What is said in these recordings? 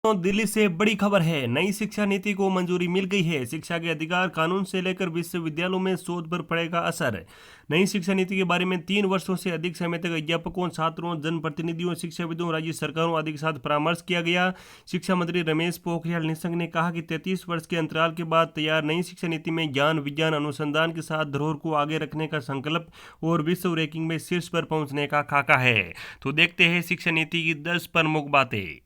तो दिल्ली से बड़ी खबर है। नई शिक्षा नीति को मंजूरी मिल गई है। शिक्षा के अधिकार कानून से लेकर विश्वविद्यालयों में शोध पर पड़ेगा असर। नई शिक्षा नीति के बारे में 3 वर्षों से अधिक समय तक अध्यापकों, छात्रों, जनप्रतिनिधियों, शिक्षाविदों, राज्य सरकारों आदि के साथ परामर्श किया गया। शिक्षा मंत्री रमेश पोखरियाल निशंक ने कहा कि 33 वर्ष के अंतराल के बाद तैयार नई शिक्षा नीति में ज्ञान, विज्ञान, अनुसंधान के साथ धरोहर को आगे रखने का संकल्प और विश्व रैंकिंग में शीर्ष पर पहुंचने का खाका है। तो देखते हैं शिक्षा नीति की 10 प्रमुख बातें।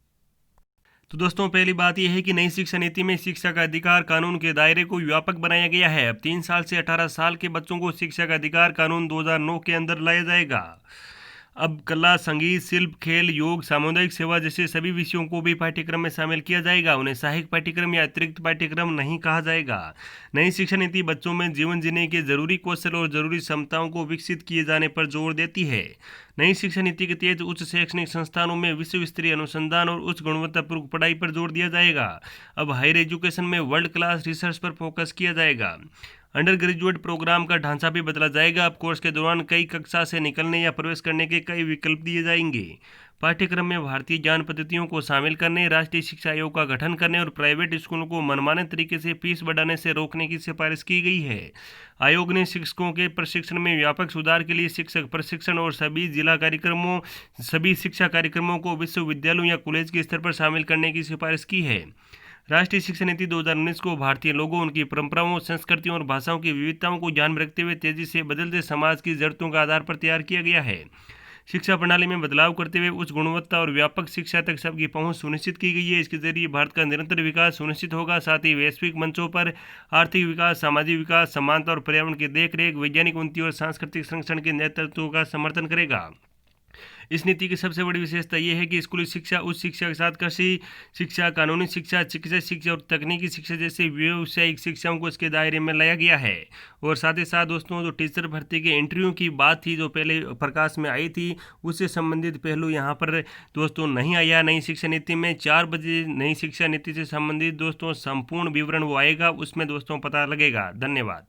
तो दोस्तों, पहली बात यह है कि नई शिक्षा नीति में शिक्षा का अधिकार कानून के दायरे को व्यापक बनाया गया है। अब 3 साल से 18 साल के बच्चों को शिक्षा का अधिकार कानून 2009 के अंदर लाया जाएगा। अब कला, संगीत, शिल्प, खेल, योग, सामुदायिक सेवा जैसे सभी विषयों को भी पाठ्यक्रम में शामिल किया जाएगा। उन्हें सहायक पाठ्यक्रम या अतिरिक्त पाठ्यक्रम नहीं कहा जाएगा। नई शिक्षा नीति बच्चों में जीवन जीने के जरूरी कौशल और जरूरी क्षमताओं को विकसित किए जाने पर जोर देती है। नई शिक्षा नीति के तहत उच्च शैक्षणिक संस्थानों में विश्व स्तरीय अनुसंधान और उच्च गुणवत्तापूर्ण पढ़ाई पर जोर दिया जाएगा। अब हायर एजुकेशन में वर्ल्ड क्लास रिसर्च पर फोकस किया जाएगा। अंडर ग्रेजुएट प्रोग्राम का ढांचा भी बदला जाएगा। अब कोर्स के दौरान कई कक्षा से निकलने या प्रवेश करने के कई विकल्प दिए जाएंगे। पाठ्यक्रम में भारतीय ज्ञान पद्धतियों को शामिल करने, राष्ट्रीय शिक्षा आयोग का गठन करने और प्राइवेट स्कूलों को मनमाने तरीके से फीस बढ़ाने से रोकने की सिफारिश की गई है। आयोग ने शिक्षकों के प्रशिक्षण में व्यापक सुधार के लिए शिक्षक प्रशिक्षण और सभी शिक्षा कार्यक्रमों को विश्वविद्यालयों या कॉलेज के स्तर पर शामिल करने की सिफारिश की है। राष्ट्रीय शिक्षा नीति 2019 को भारतीय लोगों, उनकी परंपराओं, संस्कृतियों और भाषाओं की विविधताओं को ध्यान में रखते हुए तेजी से बदलते समाज की जरूरतों के आधार पर तैयार किया गया है। शिक्षा प्रणाली में बदलाव करते हुए उच्च गुणवत्ता और व्यापक शिक्षा तक सबकी पहुंच सुनिश्चित की गई है। इसके जरिए भारत का निरंतर विकास सुनिश्चित होगा। साथ ही वैश्विक मंचों पर आर्थिक विकास, सामाजिक विकास, समानता और पर्यावरण की देखरेख, वैज्ञानिक उन्नति और सांस्कृतिक संरक्षण के नेतृत्व का समर्थन करेगा। इस नीति की सबसे बड़ी विशेषता यह है कि स्कूली शिक्षा, उच्च शिक्षा के साथ कृषि शिक्षा, कानूनी शिक्षा, चिकित्सा शिक्षा और तकनीकी शिक्षा जैसे व्यावसायिक शिक्षाओं को इसके दायरे में लाया गया है। और साथ ही साथ दोस्तों, जो टीचर भर्ती के इंटरव्यू की बात थी जो पहले प्रकाश में आई थी, उससे संबंधित पहलू यहाँ पर दोस्तों नहीं आया। नई शिक्षा नीति में 4 बजे नई शिक्षा नीति से संबंधित दोस्तों संपूर्ण विवरण वो आएगा, उसमें दोस्तों पता लगेगा। धन्यवाद।